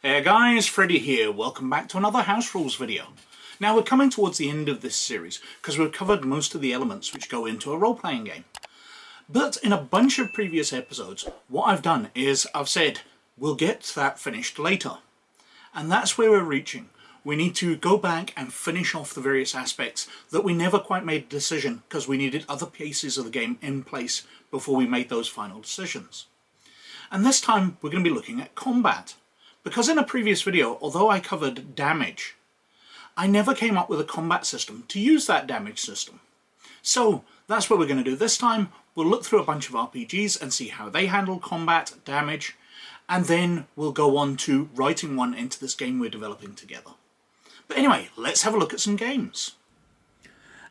Hey guys, Freddy here. Welcome back to another House Rules video. Now we're coming towards the end of this series because we've covered most of the elements which go into a role-playing game. But in a bunch of previous episodes, what I've done is I've said we'll get that finished later. And that's where we're reaching. We need to go back and finish off the various aspects that we never quite made a decision because we needed other pieces of the game in place before we made those final decisions. And this time we're going to be looking at combat. Because in a previous video, although I covered damage, I never came up with a combat system to use that damage system. So that's what we're going to do this time. We'll look through a bunch of RPGs and see how they handle combat, damage, and then we'll go on to writing one into this game we're developing together. But anyway, let's have a look at some games.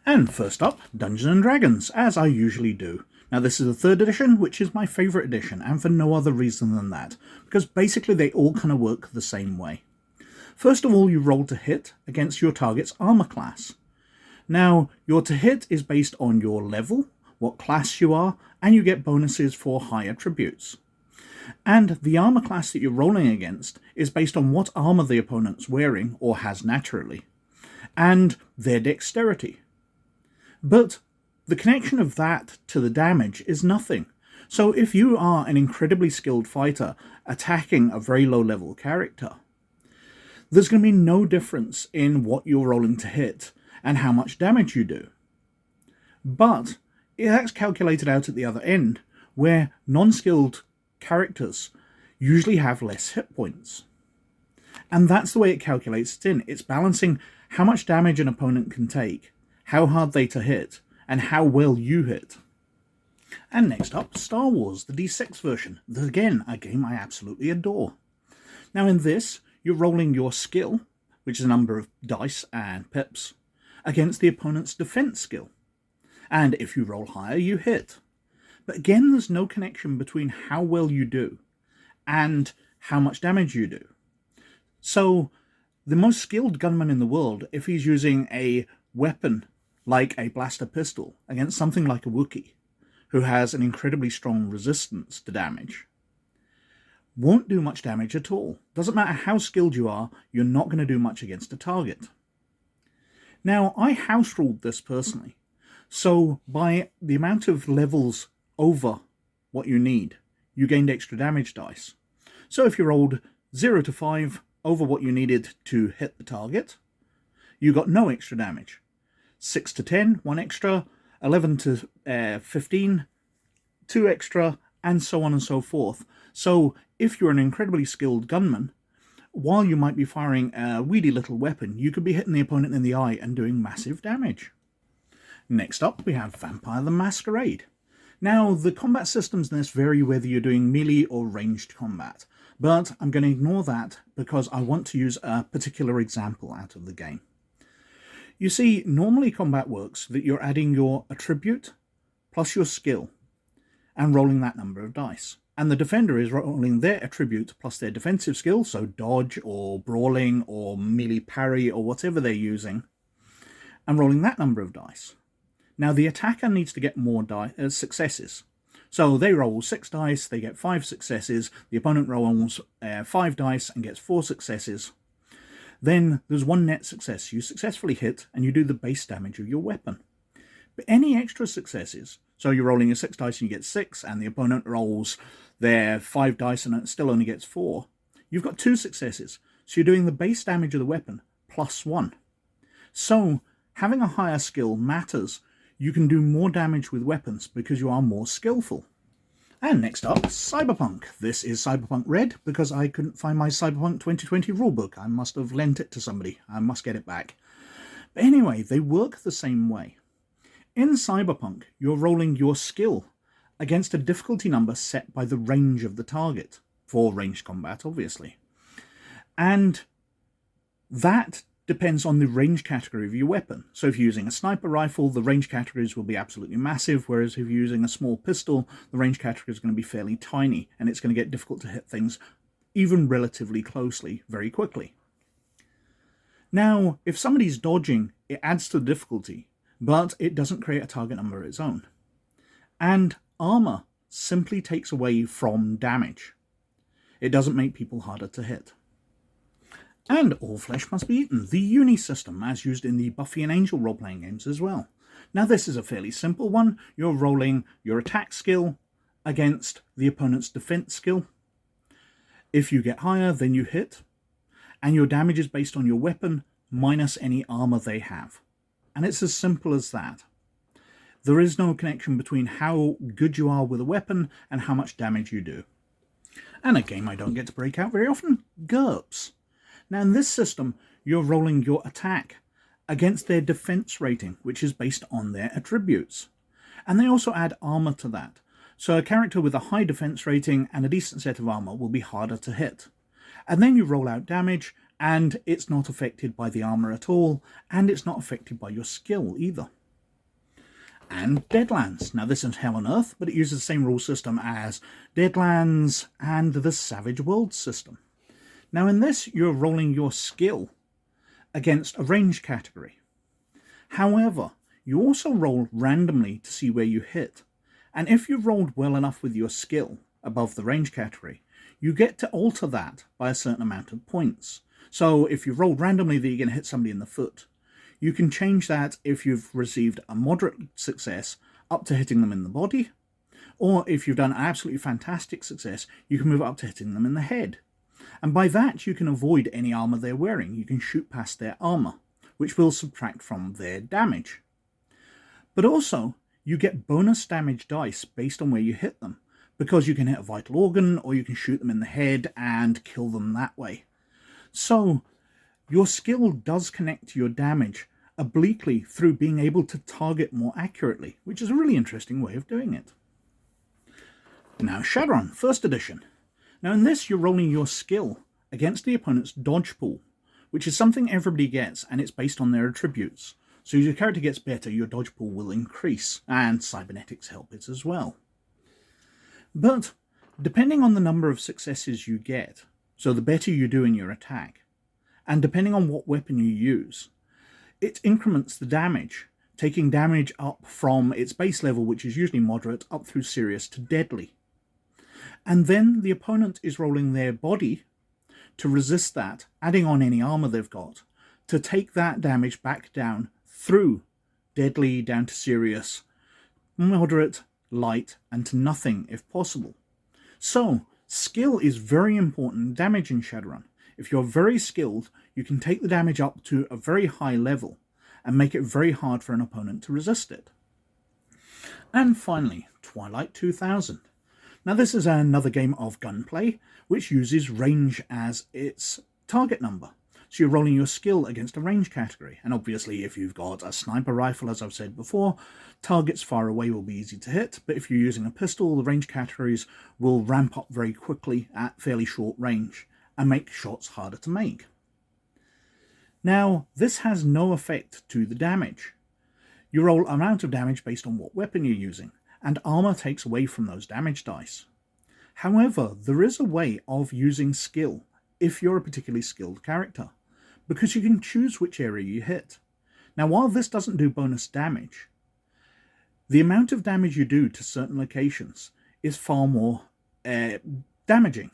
And first up, Dungeons & Dragons, as I usually do. Now this is the 3rd edition, which is my favourite edition, and for no other reason than that, because basically they all kind of work the same way. First of all, you roll to hit against your target's armour class. Now, your to hit is based on your level, what class you are, and you get bonuses for high attributes. And the armour class that you're rolling against is based on what armour the opponent's wearing, or has naturally, and their dexterity. But the connection of that to the damage is nothing. So if you are an incredibly skilled fighter attacking a very low level character, there's going to be no difference in what you're rolling to hit and how much damage you do. But that's calculated out at the other end, where non-skilled characters usually have less hit points. And that's the way it calculates it in. It's balancing how much damage an opponent can take, how hard they to hit, and how well you hit. And next up, Star Wars, the D6 version. Again, a game I absolutely adore. Now in this, you're rolling your skill, which is a number of dice and pips, against the opponent's defense skill. And if you roll higher, you hit. But again, there's no connection between how well you do and how much damage you do. So, the most skilled gunman in the world, if he's using a weapon like a blaster pistol against something like a Wookiee, who has an incredibly strong resistance to damage, won't do much damage at all. Doesn't matter how skilled you are, you're not going to do much against a target. Now, I house ruled this personally, so by the amount of levels over what you need, you gained extra damage dice. So if you rolled 0 to 5 over what you needed to hit the target, you got no extra damage. 6 to 10, 1 extra, 11 to 15, 2 extra, and so on and so forth. So if you're an incredibly skilled gunman, while you might be firing a weedy little weapon, you could be hitting the opponent in the eye and doing massive damage. Next up, we have Vampire the Masquerade. Now, the combat systems in this vary whether you're doing melee or ranged combat, but I'm going to ignore that because I want to use a particular example out of the game. You see, normally combat works that you're adding your attribute plus your skill and rolling that number of dice. And the defender is rolling their attribute plus their defensive skill, so dodge or brawling or melee parry or whatever they're using, and rolling that number of dice. Now the attacker needs to get more successes. So they roll 6 dice, they get 5 successes, the opponent rolls 5 dice and gets 4 successes. Then there's 1 net success. You successfully hit and you do the base damage of your weapon. But any extra successes, so you're rolling your 6 dice and you get 6, and the opponent rolls their 5 dice and it still only gets 4, you've got 2 successes. So you're doing the base damage of the weapon plus 1. So having a higher skill matters. You can do more damage with weapons because you are more skillful. And next up, Cyberpunk. This is Cyberpunk Red because I couldn't find my Cyberpunk 2020 rulebook. I must have lent it to somebody. I must get it back. But anyway, they work the same way. In Cyberpunk, you're rolling your skill against a difficulty number set by the range of the target, for ranged combat, obviously. And that depends on the range category of your weapon. So if you're using a sniper rifle, the range categories will be absolutely massive, whereas if you're using a small pistol, the range category is going to be fairly tiny, and it's going to get difficult to hit things even relatively closely very quickly. Now, if somebody's dodging, it adds to the difficulty, but it doesn't create a target number of its own. And armor simply takes away from damage. It doesn't make people harder to hit. And all flesh must be eaten, the uni system, as used in the Buffy and Angel role-playing games as well. Now this is a fairly simple one. You're rolling your attack skill against the opponent's defense skill. If you get higher, then you hit, and your damage is based on your weapon minus any armor they have. And it's as simple as that. There is no connection between how good you are with a weapon and how much damage you do. And a game I don't get to break out very often, GURPS. Now in this system, you're rolling your attack against their defense rating, which is based on their attributes. And they also add armor to that. So a character with a high defense rating and a decent set of armor will be harder to hit. And then you roll out damage, and it's not affected by the armor at all, and it's not affected by your skill either. And Deadlands. Now this is Hell on Earth, but it uses the same rule system as Deadlands and the Savage Worlds system. Now in this, you're rolling your skill against a range category. However, you also roll randomly to see where you hit. And if you've rolled well enough with your skill above the range category, you get to alter that by a certain amount of points. So if you've rolled randomly that you're going to hit somebody in the foot, you can change that if you've received a moderate success up to hitting them in the body, or if you've done an absolutely fantastic success, you can move up to hitting them in the head. And by that, you can avoid any armor they're wearing. You can shoot past their armor, which will subtract from their damage. But also, you get bonus damage dice based on where you hit them, because you can hit a vital organ, or you can shoot them in the head and kill them that way. So, your skill does connect to your damage obliquely through being able to target more accurately, which is a really interesting way of doing it. Now Shadowrun, 1st edition. Now in this, you're rolling your skill against the opponent's dodge pool, which is something everybody gets, and it's based on their attributes. So as your character gets better, your dodge pool will increase, and cybernetics help it as well. But depending on the number of successes you get, so the better you do in your attack, and depending on what weapon you use, it increments the damage, taking damage up from its base level, which is usually moderate, up through serious to deadly. And then the opponent is rolling their body to resist that, adding on any armor they've got, to take that damage back down through deadly down to serious, moderate, light, and to nothing if possible. So, skill is very important in damage in Shadowrun. If you're very skilled, you can take the damage up to a very high level and make it very hard for an opponent to resist it. And finally, Twilight 2000. Now this is another game of gunplay, which uses range as its target number. So you're rolling your skill against a range category, and obviously if you've got a sniper rifle, as I've said before, targets far away will be easy to hit, but if you're using a pistol, the range categories will ramp up very quickly at fairly short range and make shots harder to make. Now, this has no effect to the damage. You roll amount of damage based on what weapon you're using, and armor takes away from those damage dice. However, there is a way of using skill if you're a particularly skilled character, because you can choose which area you hit. Now, while this doesn't do bonus damage, the amount of damage you do to certain locations is far more damaging.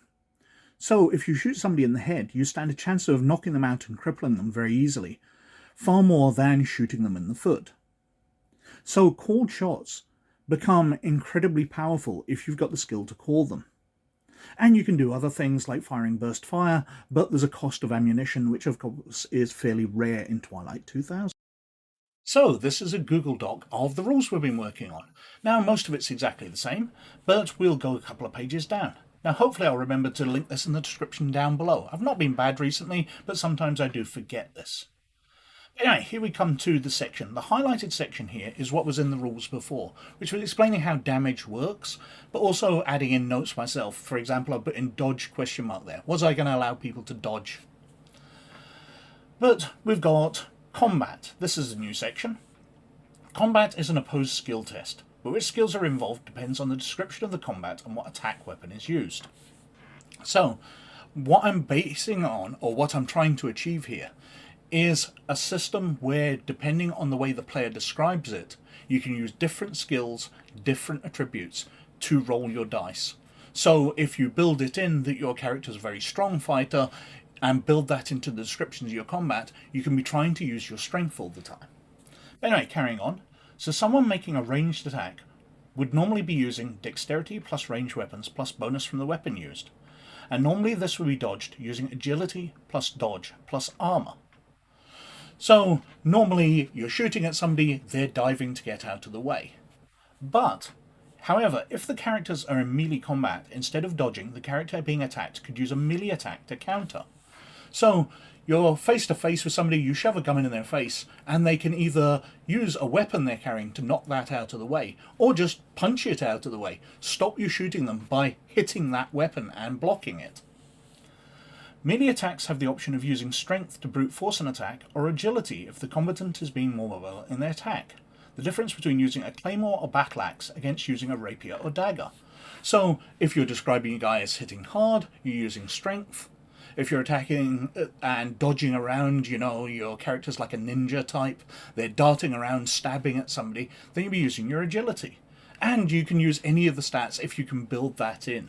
So if you shoot somebody in the head, you stand a chance of knocking them out and crippling them very easily, far more than shooting them in the foot. So called shots become incredibly powerful if you've got the skill to call them. And you can do other things like firing burst fire, but there's a cost of ammunition, which of course is fairly rare in Twilight 2000. So this is a Google Doc of the rules we've been working on. Now most of it's exactly the same, but we'll go a couple of pages down. Now hopefully I'll remember to link this in the description down below. I've not been bad recently, but sometimes I do forget this. Anyway, here we come to the section. The highlighted section here is what was in the rules before, which was explaining how damage works, but also adding in notes myself. For example, I put in dodge ? There. Was I going to allow people to dodge? But we've got combat. This is a new section. Combat is an opposed skill test, but which skills are involved depends on the description of the combat and what attack weapon is used. So, what I'm basing on, or what I'm trying to achieve here, is a system where, depending on the way the player describes it, you can use different skills, different attributes to roll your dice. So if you build it in that your character is a very strong fighter, and build that into the descriptions of your combat, you can be trying to use your strength all the time. But anyway, carrying on. So someone making a ranged attack would normally be using dexterity plus ranged weapons plus bonus from the weapon used. And normally this would be dodged using agility plus dodge plus armor. So normally you're shooting at somebody, they're diving to get out of the way. But, however, if the characters are in melee combat, instead of dodging, the character being attacked could use a melee attack to counter. So you're face to face with somebody, you shove a gun in their face, and they can either use a weapon they're carrying to knock that out of the way, or just punch it out of the way, stop you shooting them by hitting that weapon and blocking it. Melee attacks have the option of using strength to brute force an attack, or agility if the combatant is being more mobile in their attack. The difference between using a claymore or battle axe against using a rapier or dagger. So, if you're describing a guy as hitting hard, you're using strength. If you're attacking and dodging around, you know, your character's like a ninja type, they're darting around, stabbing at somebody, then you'll be using your agility. And you can use any of the stats if you can build that in.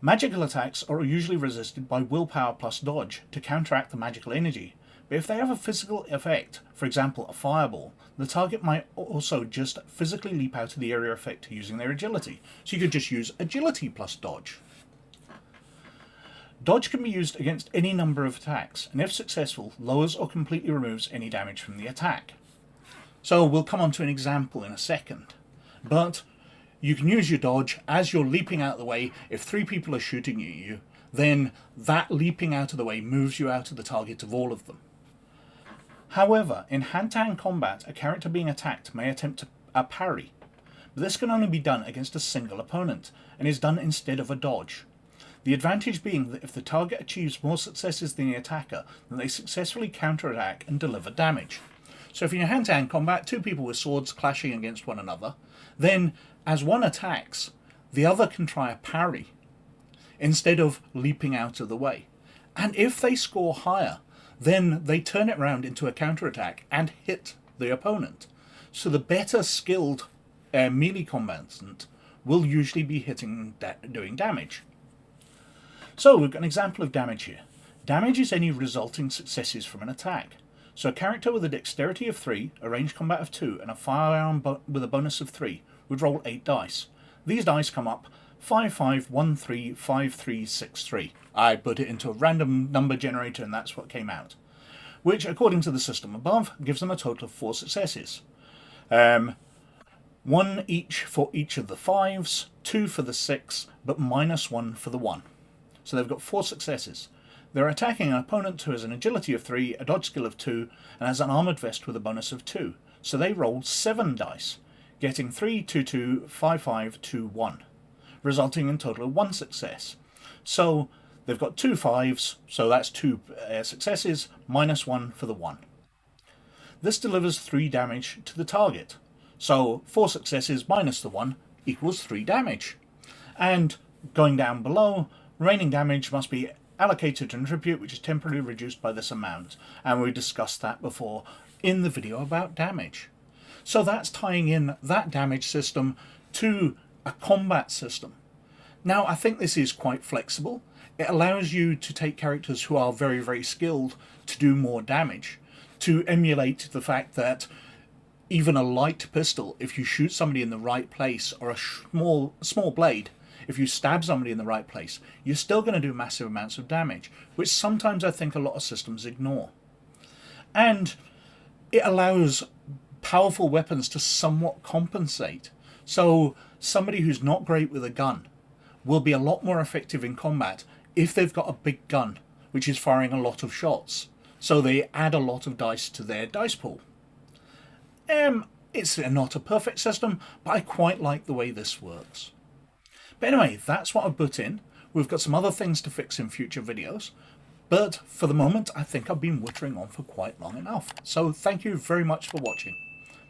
Magical attacks are usually resisted by willpower plus dodge to counteract the magical energy, but if they have a physical effect, for example a fireball, the target might also just physically leap out of the area effect using their agility, so you could just use agility plus dodge. Dodge can be used against any number of attacks, and if successful, lowers or completely removes any damage from the attack. So we'll come on to an example in a second, but you can use your dodge as you're leaping out of the way. If 3 people are shooting at you, then that leaping out of the way moves you out of the target of all of them. However, in hand-to-hand combat, a character being attacked may attempt a parry, but this can only be done against a single opponent, and is done instead of a dodge. The advantage being that if the target achieves more successes than the attacker, then they successfully counterattack and deliver damage. So if in your hand-to-hand combat, 2 people with swords clashing against one another, then as one attacks, the other can try a parry instead of leaping out of the way. And if they score higher, then they turn it around into a counterattack and hit the opponent. So the better skilled melee combatant will usually be doing damage. So we've got an example of damage here. Damage is any resulting successes from an attack. So a character with a dexterity of 3, a ranged combat of 2, and a firearm with a bonus of 3 would roll 8 dice. These dice come up 5, 5, 1, 3, 5, 3, 6, 3. I put it into a random number generator and that's what came out. Which, according to the system above, gives them a total of 4 successes. 1 each for each of the 5s, 2 for the 6, but -1 for the 1. So they've got 4 successes. They're attacking an opponent who has an agility of 3, a dodge skill of 2, and has an armoured vest with a bonus of 2. So they rolled 7 dice, getting 3, 2, 2, 5, 5, 2, 1, resulting in a total of 1 success. So they've got 2 5s, so that's 2 successes, -1 for the 1. This delivers 3 damage to the target. So 4 successes minus the 1 equals 3 damage. And going down below, remaining damage must be allocated to an attribute which is temporarily reduced by this amount. And we discussed that before in the video about damage. So that's tying in that damage system to a combat system. Now, I think this is quite flexible. It allows you to take characters who are very, very skilled to do more damage, to emulate the fact that even a light pistol, if you shoot somebody in the right place, or a small blade, if you stab somebody in the right place, you're still going to do massive amounts of damage, which sometimes I think a lot of systems ignore. And it allows powerful weapons to somewhat compensate. So somebody who's not great with a gun will be a lot more effective in combat if they've got a big gun, which is firing a lot of shots. So they add a lot of dice to their dice pool. It's not a perfect system, but I quite like the way this works. But anyway, that's what I've put in. We've got some other things to fix in future videos. But for the moment, I think I've been wittering on for quite long enough. So thank you very much for watching.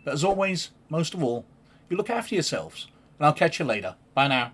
But as always, most of all, you look after yourselves. And I'll catch you later. Bye now.